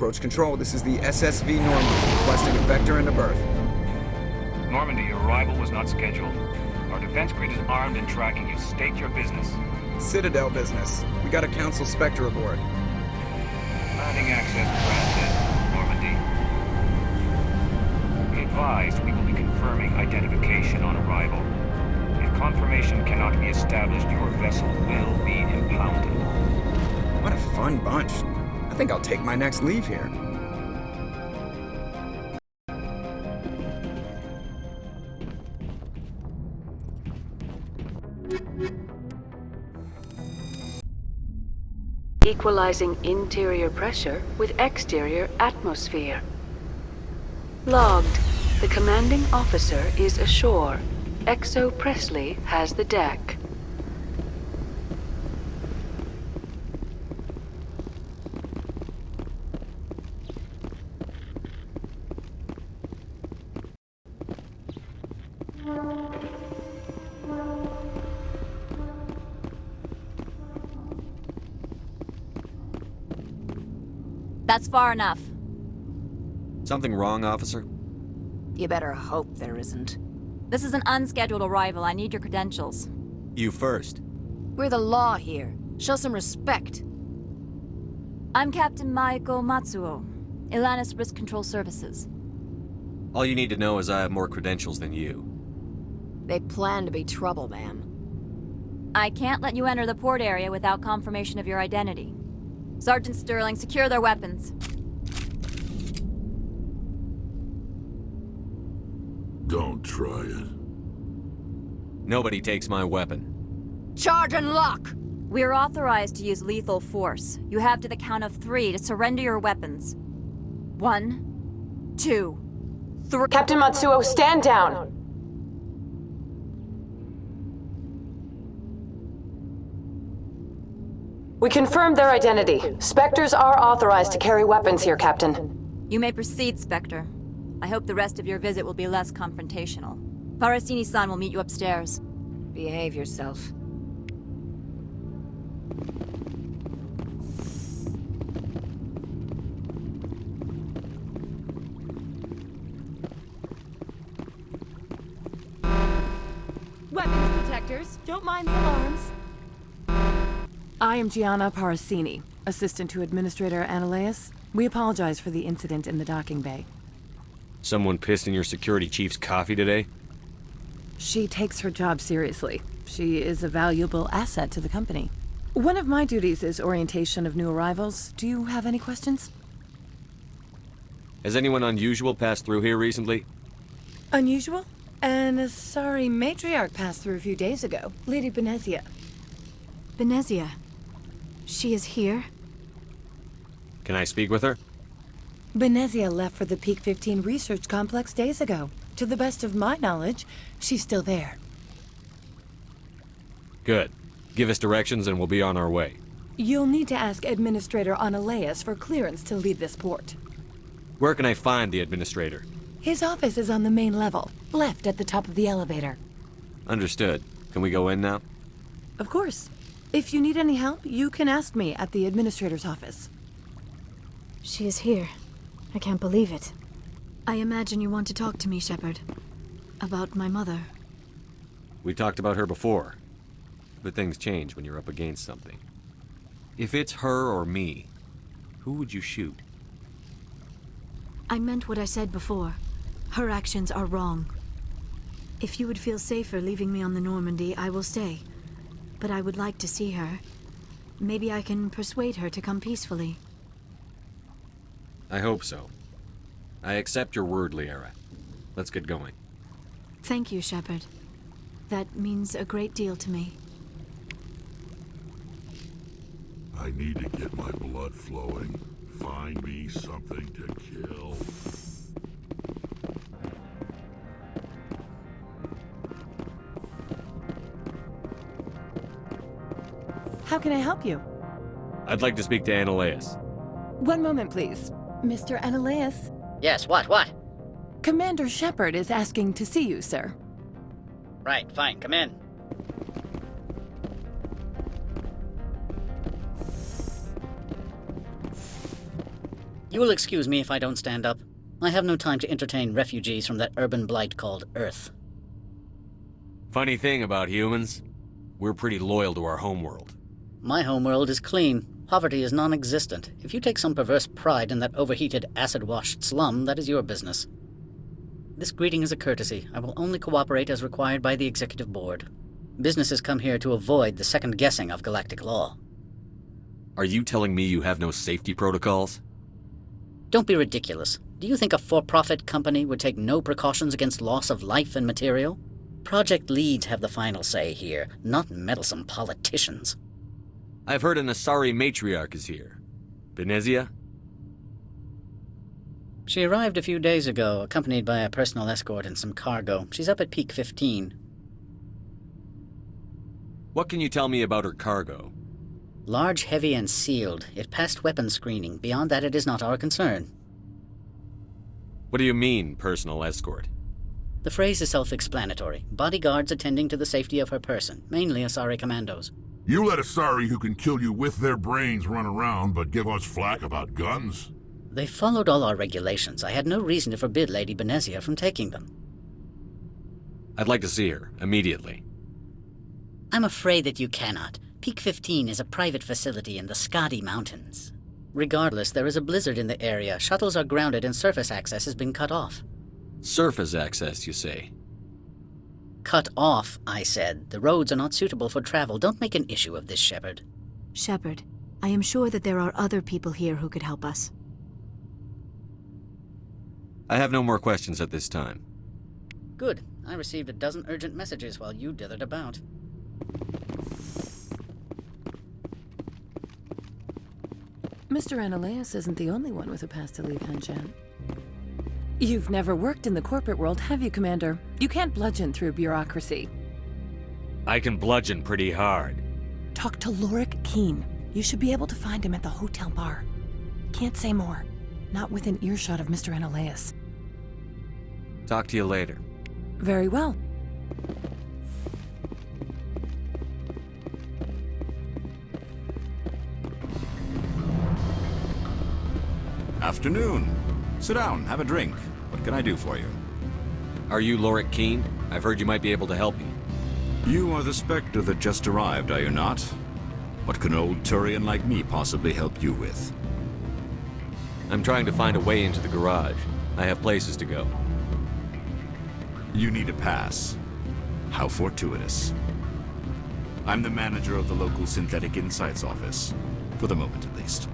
Approach control, this is the SSV Normandy, requesting a vector and a berth. Normandy, your arrival was not scheduled. Our defense grid is armed and tracking you. State your business. Citadel business. We got a Council Spectre aboard. Landing access granted, Normandy. Be advised, we will be confirming identification on arrival. If confirmation cannot be established, your vessel will be impounded. What a fun bunch. I think I'll take my next leave here. Equalizing interior pressure with exterior atmosphere. Logged. The commanding officer is ashore. Exo Presley has the deck. That's far enough. Something wrong, officer? You better hope there isn't. This is an unscheduled arrival. I need your credentials. You first. We're the law here. Show some respect. I'm Captain Maiko Matsuo, Ilanis Risk Control Services. All you need to know is I have more credentials than you. They plan to be trouble, ma'am. I can't let you enter the port area without confirmation of your identity. Sergeant Sterling, secure their weapons. Don't try it. Nobody takes my weapon. Charge and lock! We're authorized to use lethal force. You have to the count of 3 to surrender your weapons. 1, 2, 3. Captain Matsuo, stand down! We confirmed their identity. Spectres are authorized to carry weapons here, Captain. You may proceed, Spectre. I hope the rest of your visit will be less confrontational. Parasini-san will meet you upstairs. Behave yourself. Weapons detectors. Don't mind the alarms. I am Gianna Parasini, assistant to Administrator Analeas. We apologize for the incident in the docking bay. Someone pissed in your security chief's coffee today? She takes her job seriously. She is a valuable asset to the company. One of my duties is orientation of new arrivals. Do you have any questions? Has anyone unusual passed through here recently? Unusual? And a sorry matriarch passed through a few days ago. Lady Benezia. Benezia? She is here? Can I speak with her? Benezia left for the Peak 15 research complex days ago. To the best of my knowledge, she's still there. Good. Give us directions and we'll be on our way. You'll need to ask Administrator Analeas for clearance to leave this port. Where can I find the Administrator? His office is on the main level, left at the top of the elevator. Understood. Can we go in now? Of course. If you need any help, you can ask me at the Administrator's office. She is here. I can't believe it. I imagine you want to talk to me, Shepard. About my mother. We talked about her before. But things change when you're up against something. If it's her or me, who would you shoot? I meant what I said before. Her actions are wrong. If you would feel safer leaving me on the Normandy, I will stay. but I would like to see her. Maybe I can persuade her to come peacefully. I hope so. I accept your word, Liara. Let's get going. Thank you, Shepard. That means a great deal to me. I need to get my blood flowing. Find me something to kill. How can I help you? I'd like to speak to Annaleas. One moment, please. Mr. Annaleas. Yes, what? Commander Shepard is asking to see you, sir. Right, fine, come in. You will excuse me if I don't stand up. I have no time to entertain refugees from that urban blight called Earth. Funny thing about humans, we're pretty loyal to our homeworld. My homeworld is clean. Poverty is non-existent. If you take some perverse pride in that overheated, acid-washed slum, that is your business. This greeting is a courtesy. I will only cooperate as required by the Executive Board. Businesses come here to avoid the second-guessing of galactic law. Are you telling me you have no safety protocols? Don't be ridiculous. Do you think a for-profit company would take no precautions against loss of life and material? Project leads have the final say here, not meddlesome politicians. I've heard an Asari matriarch is here. Benezia? She arrived a few days ago, accompanied by a personal escort and some cargo. She's up at Peak 15. What can you tell me about her cargo? Large, heavy, and sealed. It passed weapons screening. Beyond that, it is not our concern. What do you mean, personal escort? The phrase is self-explanatory. Bodyguards attending to the safety of her person, mainly Asari commandos. You let Asari who can kill you with their brains run around, but give us flack about guns? They followed all our regulations. I had no reason to forbid Lady Benezia from taking them. I'd like to see her, immediately. I'm afraid that you cannot. Peak 15 is a private facility in the Skadi Mountains. Regardless, there is a blizzard in the area. Shuttles are grounded and surface access has been cut off. Surface access, you say? Cut off, I said. The roads are not suitable for travel. Don't make an issue of this, Shepard. Shepard, I am sure that there are other people here who could help us. I have no more questions at this time. Good. I received a dozen urgent messages while you dithered about. Mr. Annaleas isn't the only one with a pass to leave Hanshan. You've never worked in the corporate world, have you, Commander? You can't bludgeon through bureaucracy. I can bludgeon pretty hard. Talk to Lorik Keen. You should be able to find him at the hotel bar. Can't say more. Not within earshot of Mr. Annaleas. Talk to you later. Very well. Afternoon. Sit down, have a drink. What can I do for you? Are you Lorik Keen? I've heard you might be able to help me. You are the Spectre that just arrived, are you not? What can old Turian like me possibly help you with? I'm trying to find a way into the garage. I have places to go. You need a pass. How fortuitous. I'm the manager of the local Synthetic Insights office. For the moment, at least.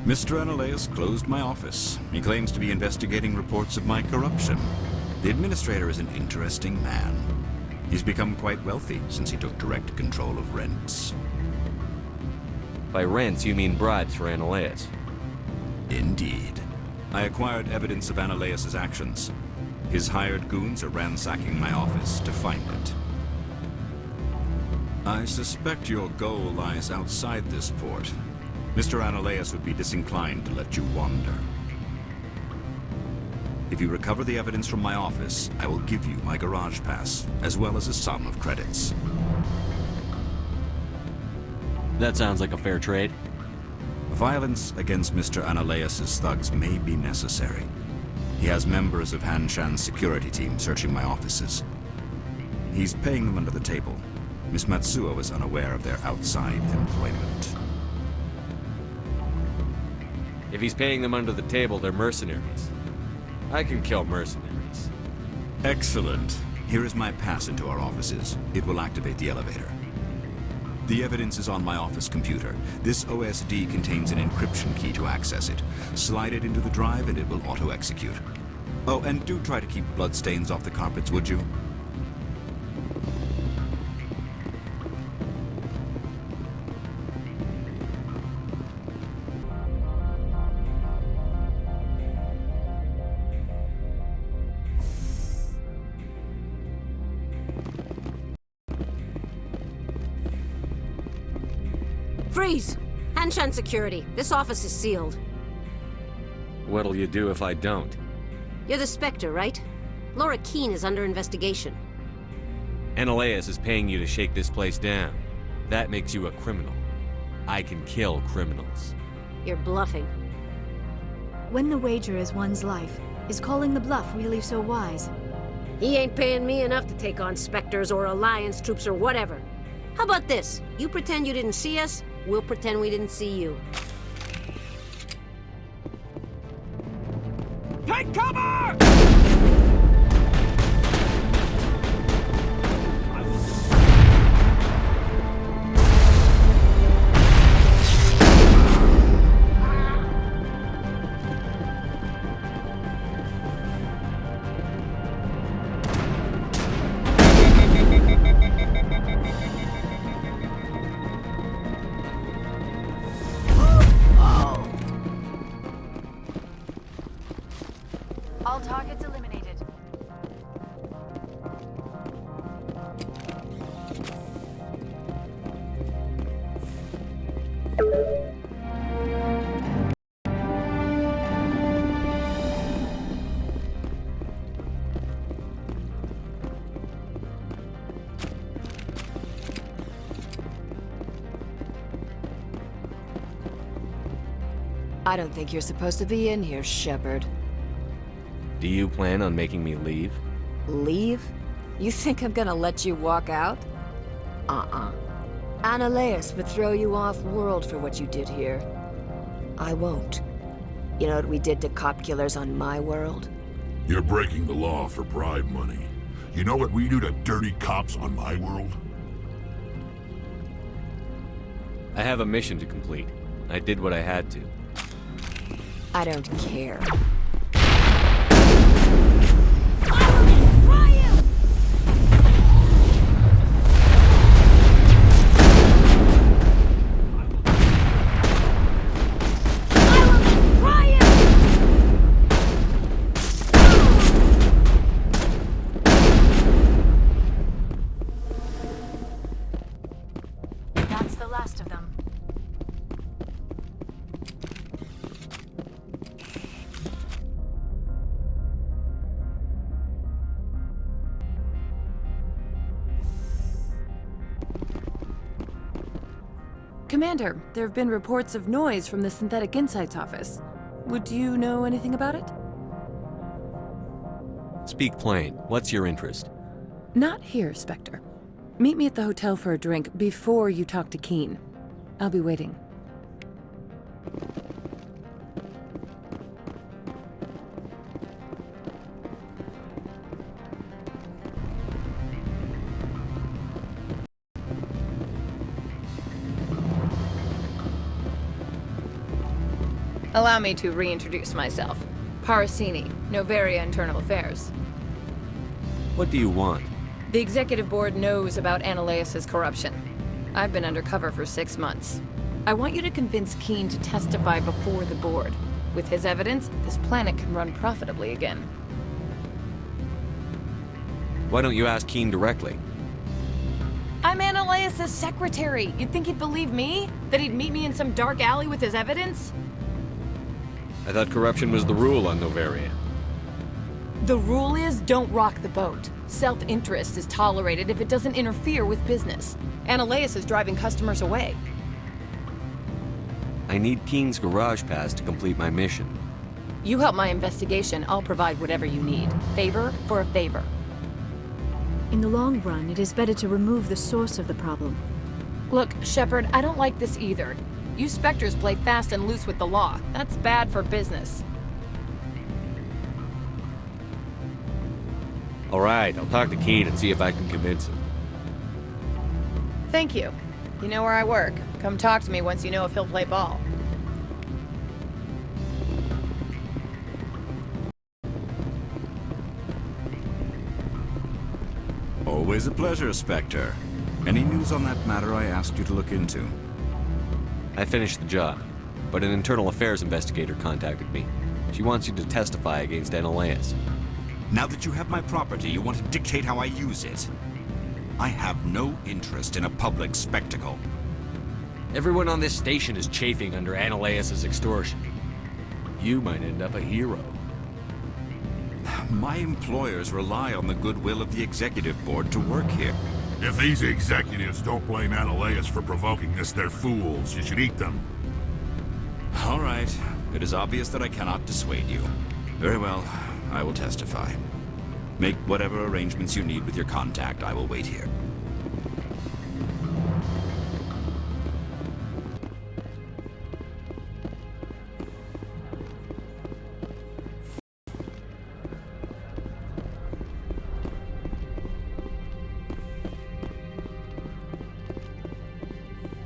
Mr. Annaleas closed my office. He claims to be investigating reports of my corruption. The administrator is an interesting man. He's become quite wealthy since he took direct control of rents. By rents, you mean bribes for Annaleas? Indeed. I acquired evidence of Annaleas' actions. His hired goons are ransacking my office to find it. I suspect your goal lies outside this port. Mr. Annaleas would be disinclined to let you wander. If you recover the evidence from my office, I will give you my garage pass, as well as a sum of credits. That sounds like a fair trade. Violence against Mr. Annaleas' thugs may be necessary. He has members of Hanshan's security team searching my offices. He's paying them under the table. Miss Matsuo is unaware of their outside employment. If he's paying them under the table, they're mercenaries. I can kill mercenaries. Excellent. Here is my pass into our offices. It will activate the elevator. The evidence is on my office computer. This OSD contains an encryption key to access it. Slide it into the drive and it will auto-execute. Oh, and do try to keep bloodstains off the carpets, would you? Freeze! Hanshan security. This office is sealed. What'll you do if I don't? You're the Spectre, right? Laura Keene is under investigation. Analeus is paying you to shake this place down. That makes you a criminal. I can kill criminals. You're bluffing. When the wager is one's life, is calling the bluff really so wise? He ain't paying me enough to take on Spectres or Alliance troops or whatever. How about this? You pretend you didn't see us, we'll pretend we didn't see you. Take cover! All targets eliminated. I don't think you're supposed to be in here, Shepard. Do you plan on making me leave? Leave? You think I'm gonna let you walk out? Analeus would throw you off-world for what you did here. I won't. You know what we did to cop killers on my world? You're breaking the law for bribe money. You know what we do to dirty cops on my world? I have a mission to complete. I did what I had to. I don't care. That's the last of them. Commander, there have been reports of noise from the Synthetic Insights office. Would you know anything about it? Speak plain. What's your interest? Not here, Spectre. Meet me at the hotel for a drink before you talk to Keene. I'll be waiting. Allow me to reintroduce myself. Parasini, Noveria Internal Affairs. What do you want? The Executive Board knows about Analeus' corruption. I've been undercover for 6 months. I want you to convince Keene to testify before the Board. With his evidence, this planet can run profitably again. Why don't you ask Keene directly? I'm Analeus' secretary. You'd think he'd believe me? That he'd meet me in some dark alley with his evidence? I thought corruption was the rule on Noveria. The rule is, don't rock the boat. Self-interest is tolerated if it doesn't interfere with business. Analeus is driving customers away. I need Keene's garage pass to complete my mission. You help my investigation, I'll provide whatever you need. Favor for a favor. In the long run, it is better to remove the source of the problem. Look, Shepard, I don't like this either. You Spectres play fast and loose with the law. That's bad for business. All right, I'll talk to Keene and see if I can convince him. Thank you. You know where I work. Come talk to me once you know if he'll play ball. Always a pleasure, Spectre. Any news on that matter I asked you to look into? I finished the job, but an internal affairs investigator contacted me. She wants you to testify against Analaeus. Now that you have my property, you want to dictate how I use it. I have no interest in a public spectacle. Everyone on this station is chafing under Analaeus' extortion. You might end up a hero. My employers rely on the goodwill of the executive board to work here. If these executives don't blame Analaeus for provoking this, they're fools. You should eat them. All right. It is obvious that I cannot dissuade you. Very well. I will testify. Make whatever arrangements you need with your contact. I will wait here.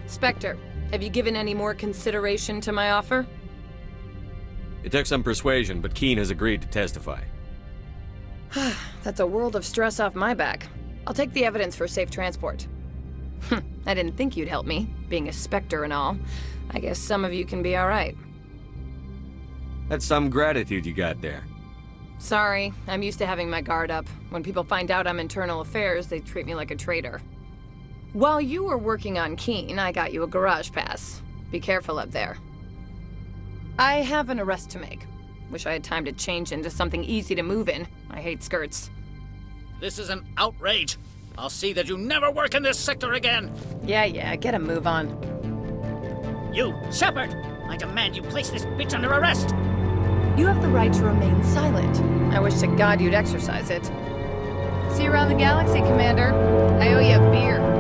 Spectre, have you given any more consideration to my offer? It took some persuasion, but Keen has agreed to testify. That's a world of stress off my back. I'll take the evidence for safe transport. I didn't think you'd help me, being a Spectre and all. I guess some of you can be alright. That's some gratitude you got there. Sorry, I'm used to having my guard up. When people find out I'm internal affairs, they treat me like a traitor. While you were working on Keen, I got you a garage pass. Be careful up there. I have an arrest to make. Wish I had time to change into something easy to move in. I hate skirts. This is an outrage. I'll see that you never work in this sector again. Yeah, get a move on. You, Shepard! I demand you place this bitch under arrest! You have the right to remain silent. I wish to God you'd exercise it. See you around the galaxy, Commander. I owe you a beer.